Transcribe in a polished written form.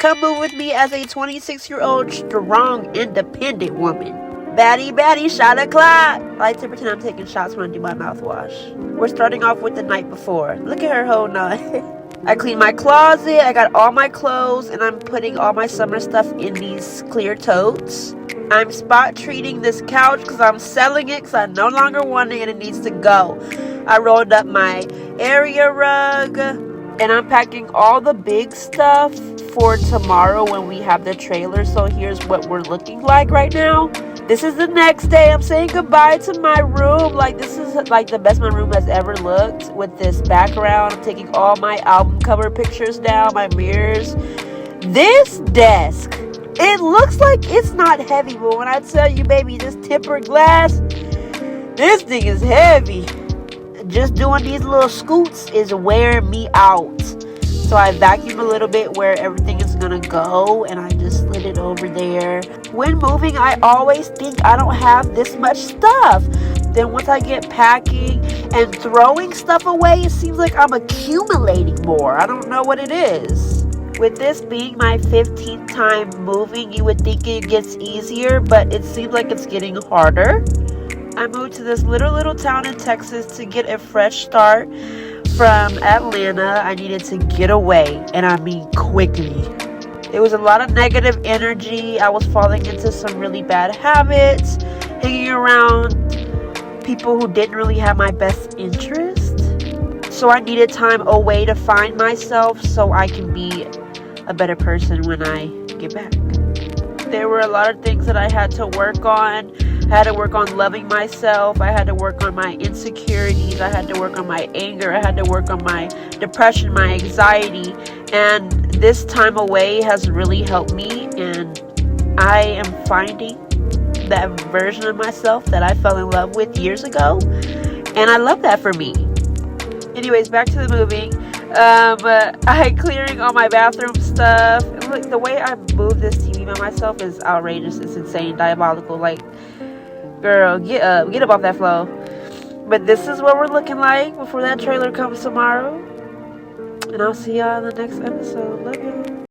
come move with me as a 26-year-old strong, independent woman. Baddie, shot o'clock. I like to pretend I'm taking shots when I do my mouthwash. We're starting off with the night before. Look at her holding on. I cleaned my closet. I got all my clothes, and I'm putting all my summer stuff in these clear totes. I'm spot treating this couch because I'm selling it because I no longer want it and it needs to go. I rolled up my area rug, and I'm packing all the big stuff for tomorrow when we have the trailer. So here's what we're looking like right now. This is the next day. I'm saying goodbye to my room. Like, this is like the best my room has ever looked with this background. I'm taking all my album cover pictures down, my mirrors. This desk, it looks like it's not heavy, but when I tell you, baby, this tempered glass, this thing is heavy. Just doing these little scoots is wearing me out. So I vacuumed a little bit where everything is gonna go, and I just slid it over there. When moving, I always think I don't have this much stuff. Then once I get packing and throwing stuff away, it seems like I'm accumulating more. I don't know what it is. With this being my 15th time moving, you would think it gets easier, but it seems like it's getting harder. I moved to this little town in Texas to get a fresh start. From Atlanta, I needed to get away, and I mean quickly. There was a lot of negative energy. I was falling into some really bad habits, hanging around people who didn't really have my best interest. So I needed time away to find myself so I can be a better person when I get back. There were a lot of things that I had to work on. I had to work on loving myself. I had to work on my insecurities. I had to work on my anger. I had to work on my depression, my anxiety. And this time away has really helped me. And I am finding that version of myself that I fell in love with years ago. And I love that for me. Anyways, back to the moving. I clearing all my bathroom stuff. Look, the way I move this TV by myself is outrageous. It's insane, diabolical. Like, girl, get up off that floor. But this is what we're looking like before that trailer comes tomorrow. And I'll see y'all in the next episode. Love you.